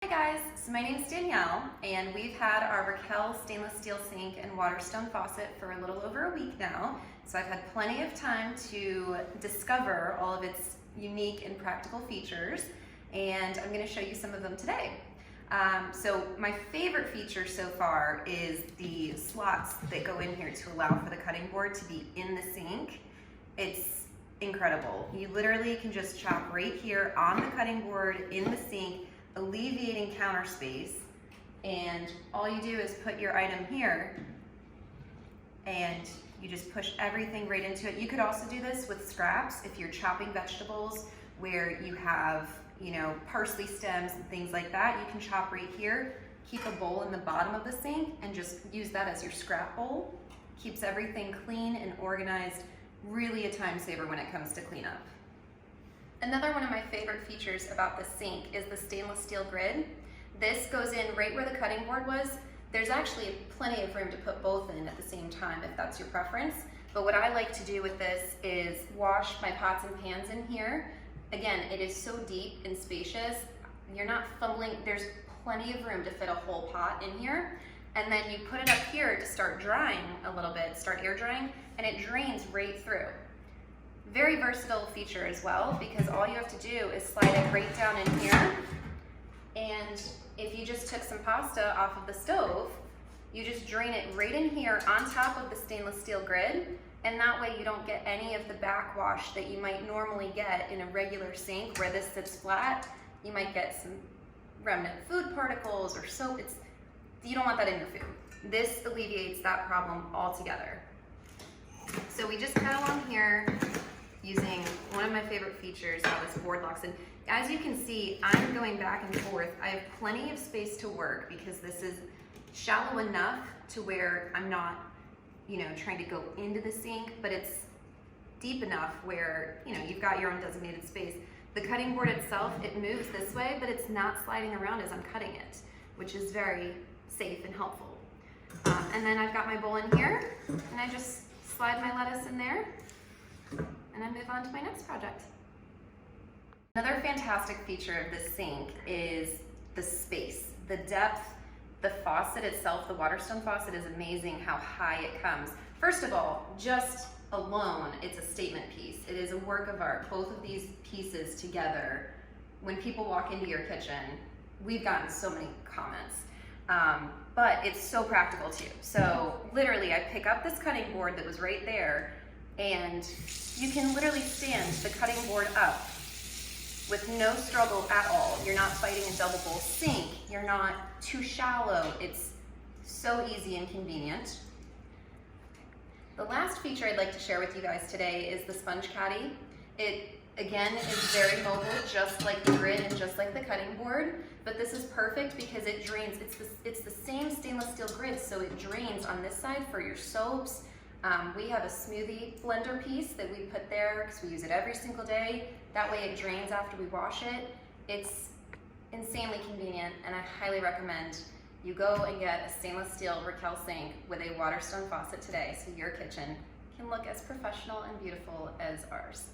Hi guys, so my name is Danielle and we've had our Rachiele stainless steel sink and Waterstone faucet for a little over a week now. So I've had plenty of time to discover all of its unique and practical features, and I'm going to show you some of them today. So my favorite feature so far is the slots that go in here to allow for the cutting board to be in the sink. It's incredible. You literally can just chop right here on the cutting board in the sink, alleviating counter space, and all you do is put your item here and you just push everything right into it. You could also do this with scraps if you're chopping vegetables where you have, parsley stems and things like that. You can chop right here, keep a bowl in the bottom of the sink and just use that as your scrap bowl. Keeps everything clean and organized. Really a time saver when it comes to cleanup. Another one of my favorite features about the sink is the stainless steel grid. This goes in right where the cutting board was. There's actually plenty of room to put both in at the same time if that's your preference. But what I like to do with this is wash my pots and pans in here. Again, it is so deep and spacious. You're not fumbling. There's plenty of room to fit a whole pot in here. And then you put it up here to start drying a little bit, start air drying, and it drains right through. Very versatile feature as well, because all you have to do is slide it right down in here, and if you just took some pasta off of the stove, you just drain it right in here on top of the stainless steel grid, and that way you don't get any of the backwash that you might normally get in a regular sink where this sits flat. You might get some remnant food particles or soap. You don't want that in your food. This alleviates that problem altogether. So we just cut along here using one of my favorite features, how this board locks in. As you can see, I'm going back and forth. I have plenty of space to work because this is shallow enough to where I'm not, trying to go into the sink, but it's deep enough where, you've got your own designated space. The cutting board itself, it moves this way, but it's not sliding around as I'm cutting it, which is very safe and helpful. And then I've got my bowl in here, and I just slide my lettuce in there, and I move on to my next project. Another fantastic feature of this sink is the space, the depth. The faucet itself, the Waterstone faucet, is amazing how high it comes. First of all, just alone, it's a statement piece. It is a work of art, both of these pieces together. When people walk into your kitchen, we've gotten so many comments. But it's so practical too. So literally, I pick up this cutting board that was right there, and you can literally stand the cutting board up with no struggle at all. You're not fighting a double bowl sink. You're not too shallow. It's so easy and convenient. The last feature I'd like to share with you guys today is the sponge caddy. It, again, is very mobile, just like the grid and just like the cutting board, but this is perfect because it drains. It's the same stainless steel grid, so it drains on this side for your soaps. We have a smoothie blender piece that we put there because we use it every single day. That way it drains after we wash it. It's insanely convenient, and I highly recommend you go and get a stainless steel Rachiele sink with a Waterstone faucet today so your kitchen can look as professional and beautiful as ours.